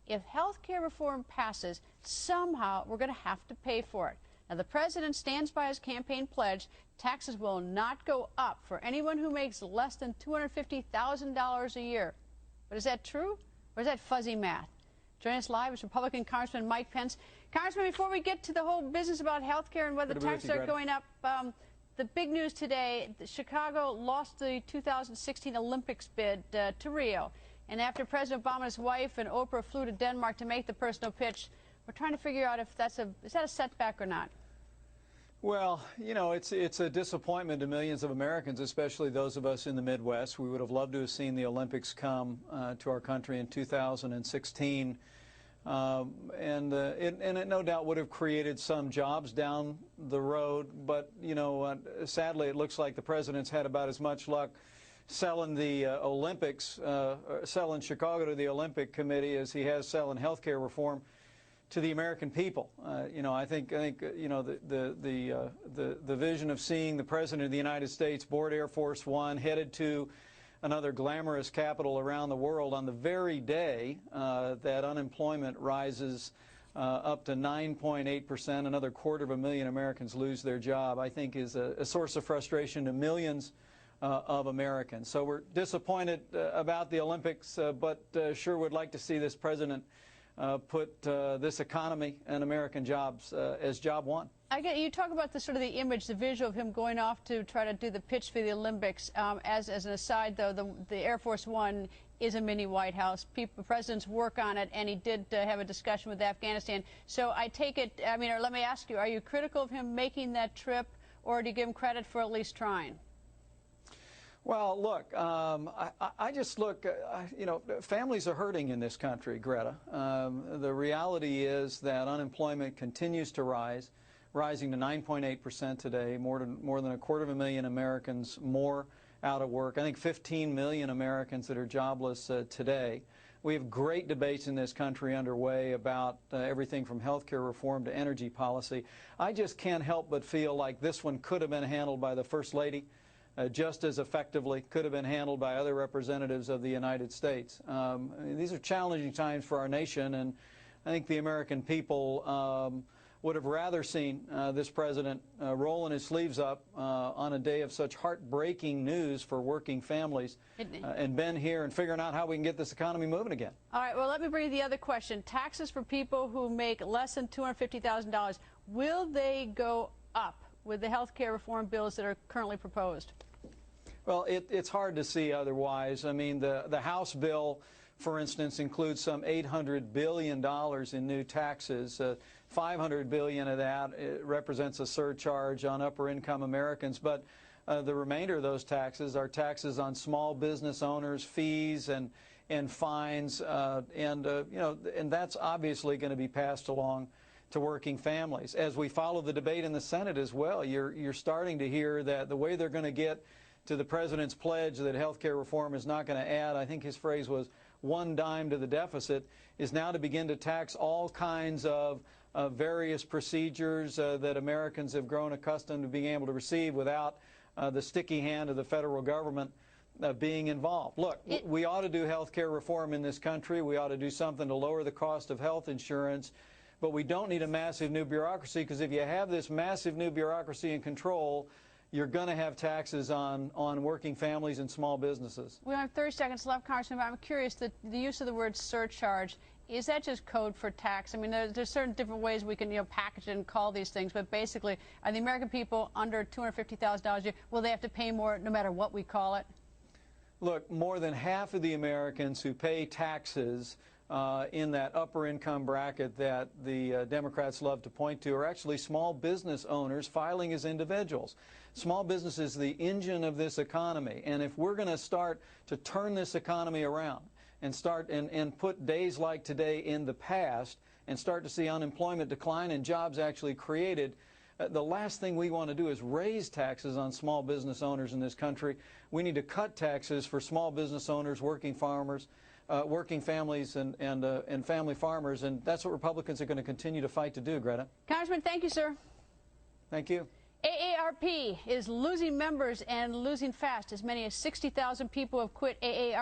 if health care reform passes, somehow we're going to have to pay for it. Now, the president stands by his campaign pledge. Taxes will not go up for anyone who makes less than $250,000 a year. But is that true, or is that fuzzy math? Joining us live is Republican Congressman Mike Pence. Congressman, before we get to the whole business about health care and whether taxes are going up, the big news today, Chicago lost the 2016 Olympics bid to Rio. And after President Obama and his wife and Oprah flew to Denmark to make the personal pitch, we're trying to figure out if is that a setback or not? Well, you know, it's a disappointment to millions of Americans, especially those of us in the Midwest. We would have loved to have seen the Olympics come to our country in 2016. And it no doubt would have created some jobs down the road. But, you know, sadly, it looks like the president's had about as much luck selling the Olympics, selling Chicago to the Olympic Committee as he has selling health care reform to the American people. You know, I think you know the vision of seeing the President of the United States board Air Force One headed to another glamorous capital around the world on the very day that unemployment rises up to 9.8%, another 250,000 Americans lose their job, I think is a source of frustration to millions of Americans. So we're disappointed about the Olympics, but sure would like to see this president put this economy and American jobs as job one. You talk about the sort of the image, the visual of him going off to try to do the pitch for the Olympics. As an aside, though, the Air Force One is a mini White House. Presidents work on it, and he did have a discussion with Afghanistan. So I take it, I mean, or let me ask you, are you critical of him making that trip, or do you give him credit for at least trying? Well, look, I just look, you know, families are hurting in this country, Greta. The reality is that unemployment continues to rise, rising to 9.8% today, more than 250,000 Americans more out of work. I think 15 million Americans that are jobless today. We have great debates in this country underway about everything from health care reform to energy policy. I just can't help but feel like this one could have been handled by the First Lady just as effectively, could have been handled by other representatives of the United States. These are challenging times for our nation, and I think the American people would have rather seen this president rolling his sleeves up on a day of such heartbreaking news for working families and been here and figuring out how we can get this economy moving again. All right, well, let me bring you the other question. Taxes for people who make less than $250,000, will they go up with the health care reform bills that are currently proposed? Well, it's hard to see otherwise. I mean, the House bill, for instance, includes some $800 billion in new taxes. $500 billion of that represents a surcharge on upper-income Americans, but the remainder of those taxes are taxes on small business owners, fees and fines, you know, and that's obviously going to be passed along to working families. As we follow the debate in the Senate as well, you're starting to hear that the way they're going to get to the president's pledge that health care reform is not going to add, I think his phrase was, one dime to the deficit, is now to begin to tax all kinds of various procedures that Americans have grown accustomed to being able to receive without the sticky hand of the federal government being involved. Look, we ought to do health care reform in this country. We ought to do something to lower the cost of health insurance. But we don't need a massive new bureaucracy, because if you have this massive new bureaucracy in control, you're going to have taxes on working families and small businesses. We have 30 seconds left, Congressman, but I'm curious, the use of the word surcharge, is that just code for tax? I mean, there's certain different ways we can, you know, package it and call these things, but basically, are the American people under $250,000 a year, will they have to pay more no matter what we call it? Look, more than half of the Americans who pay taxes in that upper income bracket that the Democrats love to point to are actually small business owners filing as individuals. Small business is the engine of this economy, and if we're going to start to turn this economy around and start and put days like today in the past and start to see unemployment decline and jobs actually created, the last thing we want to do is raise taxes on small business owners in this country. We need to cut taxes for small business owners, working farmers, working families and family farmers, and that's what Republicans are going to continue to fight to do, Greta. Congressman, thank you, sir. Thank you. AARP is losing members and losing fast. As many as 60,000 people have quit AARP